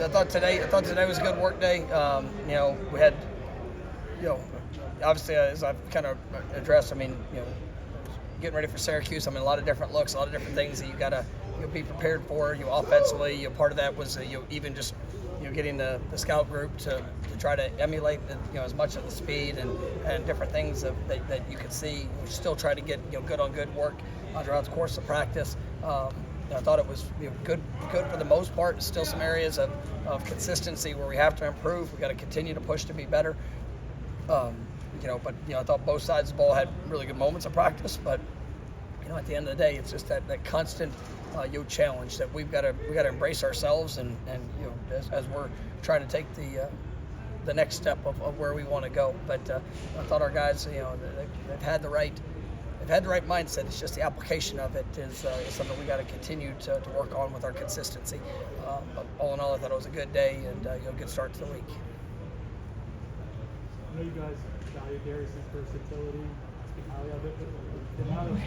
I thought today was a good work day. We had, obviously as I've kind of addressed, getting ready for Syracuse. A lot of different looks, a lot of different things that you got to be prepared for. Offensively, part of that was even just getting the scout group to try to emulate as much of the speed and different things that you could see. We still try to get good on good work throughout the course of practice. I thought it was good for the most part. There's still some areas of consistency where we have to improve. We got to continue to push to be better. But I thought both sides of the ball had really good moments of practice. But at the end of the day, it's just that constant challenge that we got to embrace ourselves and as we're trying to take the next step of where we want to go. But I thought our guys, they've had the right mindset. It's just the application of it is something we got to continue to work on with our consistency. But all in all, I thought it was a good day and a good start to the week. I know you guys value Darius's versatility, speak highly of it, but the amount of,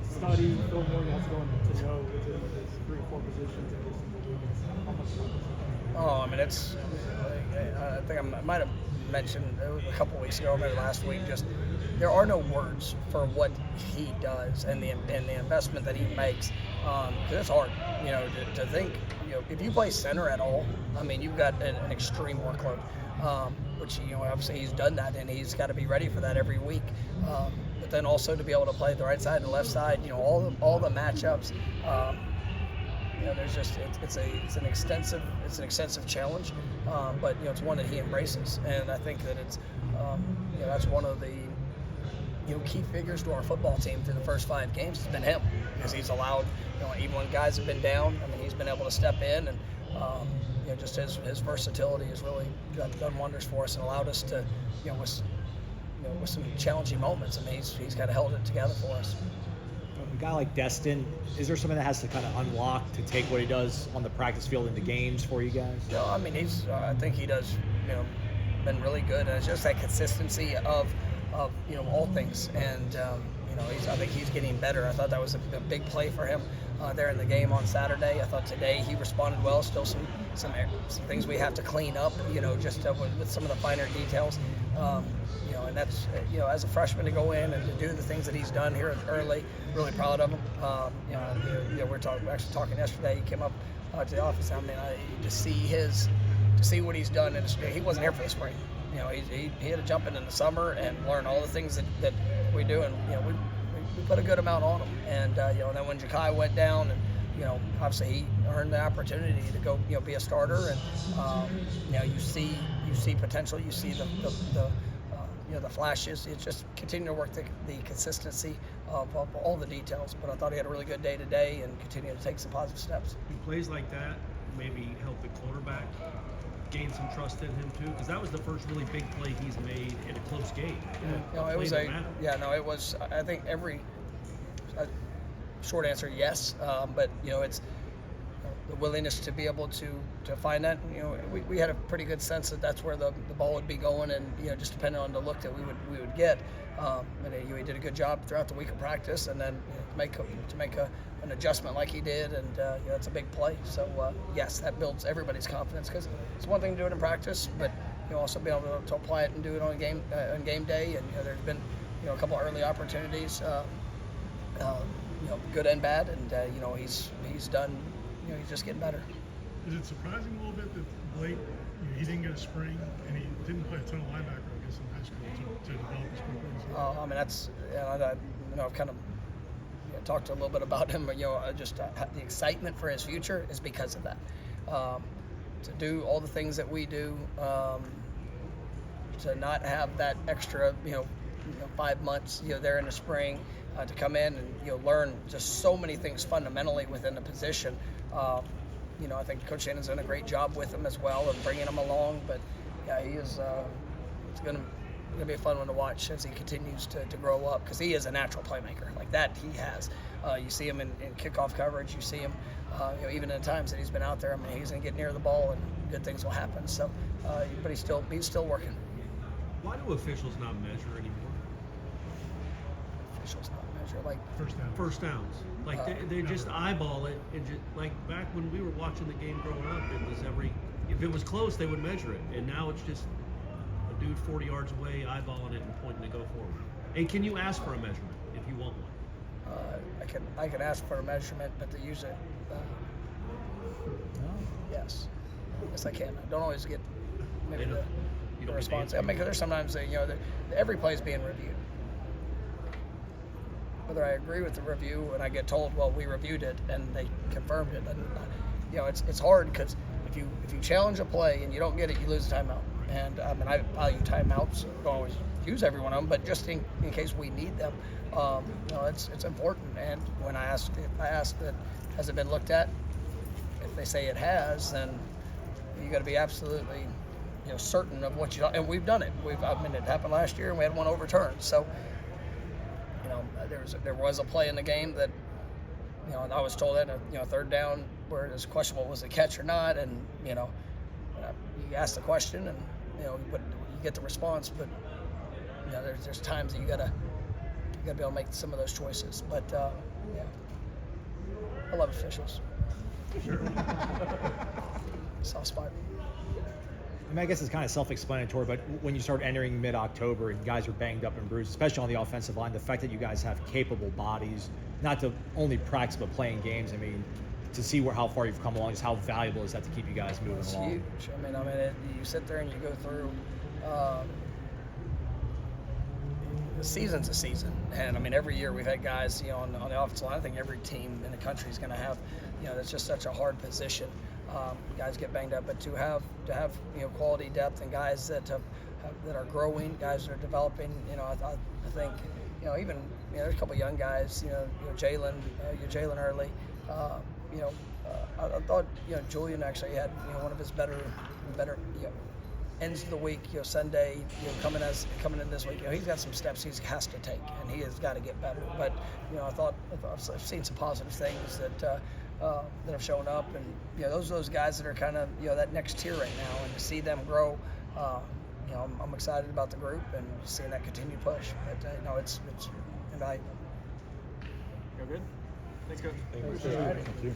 study, Phil Moore has going to know within his 3-4 positions every single week. How much fun is it? I think I might have mentioned a couple weeks ago, maybe last week, just there are no words for what he does and the investment that he makes. Because it's hard, to think, if you play center at all, you've got an extreme workload. Which obviously he's done that and he's got to be ready for that every week. But then also to be able to play the right side and the left side, all the matchups. There's just it's an extensive challenge, but it's one that he embraces, and I think that it's that's one of the key figures to our football team through the first 5 games has been him, because he's allowed even when guys have been down, he's been able to step in and. Just his versatility has really done wonders for us and allowed us to, with some challenging moments. He's kind of held it together for us. A guy like Destin, is there something that has to kind of unlock to take what he does on the practice field into games for you guys? I think he does, been really good. And it's just that consistency of all things. And, I think he's getting better. I thought that was a big play for him there in the game on Saturday. I thought today he responded well. Still some things we have to clean up, just with some of the finer details. And that's, as a freshman to go in and to do the things that he's done here early, really proud of him. We're actually talking yesterday. He came up to the office. To see what he's done in the spring. He wasn't here for the spring. He had to jump in the summer and learn all the things that we do, and we put a good amount on him. And then when Ja'Kai went down, and obviously he earned the opportunity to go be a starter, and you see potential, you see the flashes. It's just continue to work the consistency of all the details. But I thought he had a really good day today, and continue to take some positive steps. Do plays like that maybe help the quarterback gain some trust in him too? Because that was the first really big play he's made in a close game. It was. I think short answer, yes. But it's the willingness to be able to find that. We had a pretty good sense that that's where the ball would be going, and just depending on the look that we would get. And he did a good job throughout the week of practice, and then to make an adjustment like he did, and it's a big play. So yes, that builds everybody's confidence, because it's one thing to do it in practice, but also be able to apply it and do it on game day. And there's been a couple of early opportunities, good and bad, and he's done. He's just getting better. Is it surprising a little bit that Blake, he didn't get a spring and he didn't play a ton of linebacker, I guess, in high school to develop his quickly? That's I've kind of talked a little bit about him, but just the excitement for his future is because of that. To do all the things that we do, to not have that extra 5 months there in the spring, to come in and learn just so many things fundamentally within the position. I think Coach Shannon's done a great job with him as well and bringing him along. But yeah, he is. It's gonna be a fun one to watch as he continues to grow up, because he is a natural playmaker. Like that, he has. You see him in kickoff coverage. You see him, even in the times that he's been out there. He's gonna get near the ball and good things will happen. So, but he's still working. Why do officials not measure anymore? Officials not measure. year? Like First downs. Like they just eyeball it, and just like back when we were watching the game growing up, it was if it was close, they would measure it, and now it's just a dude 40 yards away eyeballing it and pointing to go forward. And can you ask for a measurement if you want one? I can ask for a measurement, but to use it, yes, I can. I don't always get maybe You the don't response. get I mean, 'cause there's sometimes every play is being reviewed. Whether I agree with the review and I get told, well, we reviewed it and they confirmed it, and it's hard because if you challenge a play and you don't get it, you lose a timeout. And I mean, I value timeouts. Don't always use every one of them, but just in case we need them, it's important. And when I ask that, has it been looked at? If they say it has, then you got to be absolutely certain of what you and we've done it. I mean, it happened last year and we had one overturned. So there was a play in the game that I was told that third down where it was questionable was a catch or not, and you ask the question and you get the response, but there's times that you gotta be able to make some of those choices. But I love officials. Sure. Soft spot. I mean, I guess it's kind of self-explanatory, but when you start entering mid-October and guys are banged up and bruised, especially on the offensive line, the fact that you guys have capable bodies, not to only practice but playing games, I mean, to see how far you've come along, just how valuable is that to keep you guys moving It's along? huge. I mean, you sit there and you go through. The season's a season, and I mean, every year we've had guys, on the offensive line. I think every team in the country is going to have, that's just such a hard position. Guys get banged up, but to have quality depth and guys that are growing, guys that are developing. I think even there's a couple young guys. Jalen early. I thought Julian actually had one of his better ends of the week. Sunday coming in this week. He's got some steps he has to take, and he has got to get better. But I've seen some positive things that have shown up, and those guys that are kind of that next tier right now, and to see them grow. I'm excited about the group and seeing that continued push. But it's invaluable. You're good. Thanks, Coach. Thank you.